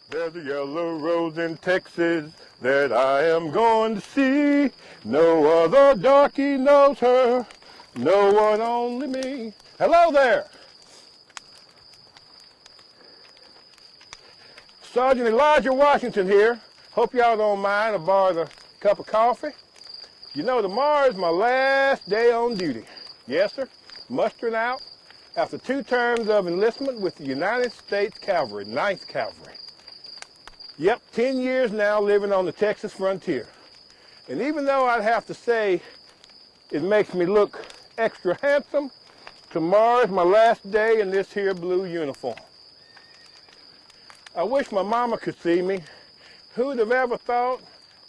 There's a yellow rose in Texas that I am going to see. No other darky knows her, no one, only me. Hello there. Sergeant Elijah Washington here. Hope y'all don't mind I borrowed a cup of coffee. You know, tomorrow is my last day on duty. Yes, sir. Mustering out after 2 terms of enlistment with the United States Cavalry, 9th Cavalry. Yep, 10 years now living on the Texas frontier. And even though I'd have to say it makes me look extra handsome, tomorrow's my last day in this here blue uniform. I wish my mama could see me. Who'd have ever thought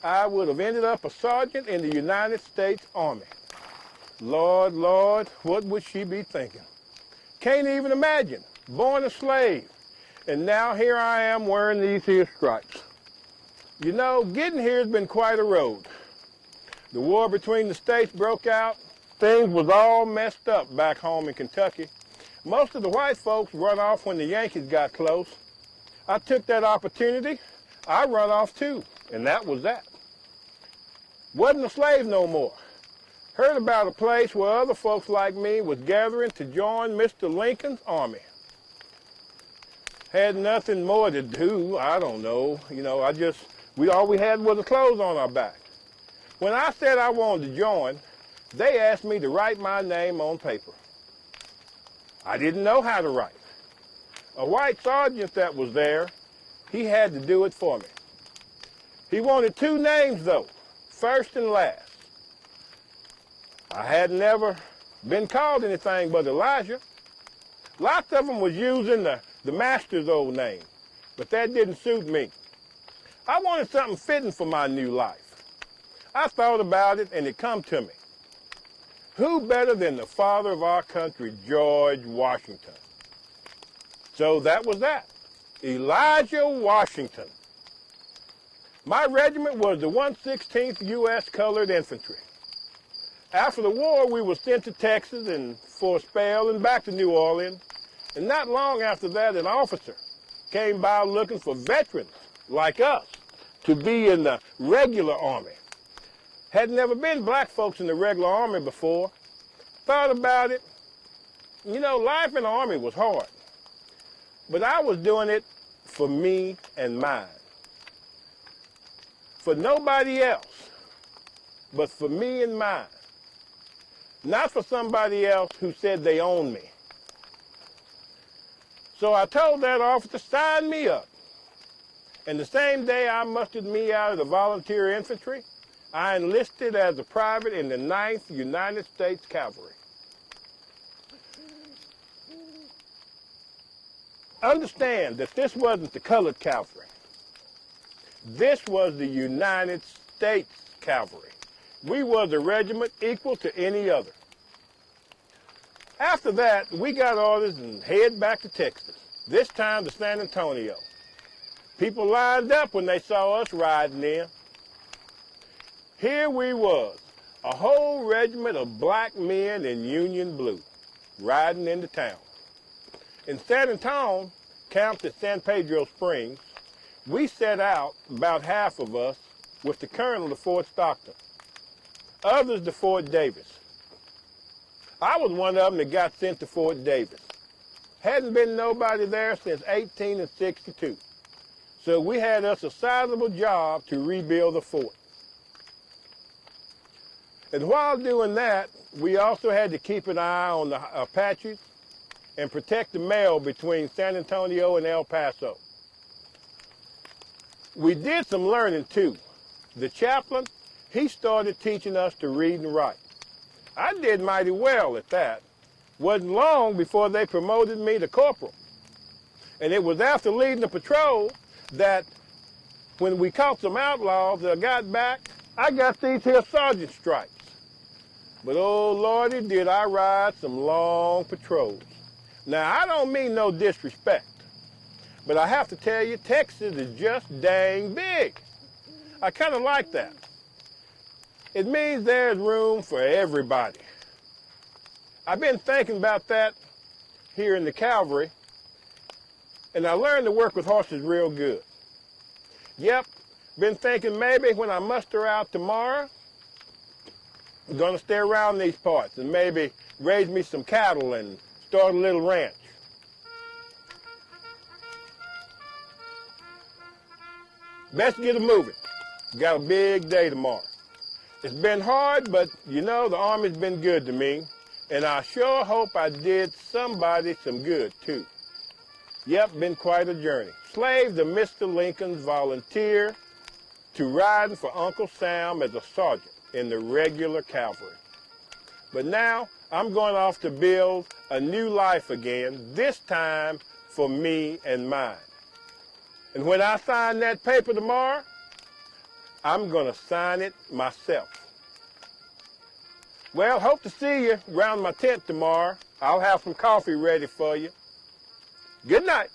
I would have ended up a sergeant in the United States Army? Lord, Lord, what would she be thinking? Can't even imagine. Born a slave. And now here I am wearing these here stripes. You know, getting here has been quite a road. The war between the states broke out. Things was all messed up back home in Kentucky. Most of the white folks run off when the Yankees got close. I took that opportunity. I run off too, and that was that. Wasn't a slave no more. Heard about a place where other folks like me was gathering to join Mr. Lincoln's army. Had nothing more to do, I don't know. You know, all we had was the clothes on our back. When I said I wanted to join, they asked me to write my name on paper. I didn't know how to write. A white sergeant that was there, he had to do it for me. He wanted 2 names though, first and last. I had never been called anything but Elijah. Lots of them was using the master's old name, but that didn't suit me. I wanted something fitting for my new life. I thought about it and it come to me. Who better than the father of our country, George Washington? So that was that, Elijah Washington. My regiment was the 116th U.S. Colored Infantry. After the war, we were sent to Texas and for a spell and back to New Orleans. And not long after that, an officer came by looking for veterans like us to be in the regular army. Had never been black folks in the regular army before. Thought about it. You know, life in the army was hard. But I was doing it for me and mine. For nobody else, but for me and mine. Not for somebody else who said they owned me. So I told that officer to sign me up. And the same day I mustered me out of the volunteer infantry, I enlisted as a private in the 9th United States Cavalry. Understand that this wasn't the colored cavalry. This was the United States Cavalry. We was a regiment equal to any other. After that, we got orders and head back to Texas, this time to San Antonio. People lined up when they saw us riding in. Here we was, a whole regiment of black men in Union blue, riding into town. In San Antonio, camped at San Pedro Springs, we set out, about half of us, with the colonel to Fort Stockton, others to Fort Davis. I was one of them that got sent to Fort Davis. Hadn't been nobody there since 1862. So we had us a sizable job to rebuild the fort. And while doing that, we also had to keep an eye on the Apaches and protect the mail between San Antonio and El Paso. We did some learning too. The chaplain, he started teaching us to read and write. I did mighty well at that. Wasn't long before they promoted me to corporal. And it was after leading the patrol that when we caught some outlaws that got back, I got these here sergeant stripes. But oh Lordy, did I ride some long patrols. Now, I don't mean no disrespect, but I have to tell you, Texas is just dang big. I kind of like that. It means there's room for everybody. I've been thinking about that here in the Cavalry, and I learned to work with horses real good. Yep, been thinking maybe when I muster out tomorrow, I'm going to stay around these parts and maybe raise me some cattle and start a little ranch. Best get a moving. Got a big day tomorrow. It's been hard, but you know, the Army's been good to me, and I sure hope I did somebody some good too. Yep, been quite a journey. Slave to Mr. Lincoln's volunteer to riding for Uncle Sam as a sergeant in the regular cavalry. But now I'm going off to build a new life again, this time for me and mine. And when I sign that paper tomorrow, I'm going to sign it myself. Well, hope to see you around my tent tomorrow. I'll have some coffee ready for you. Good night.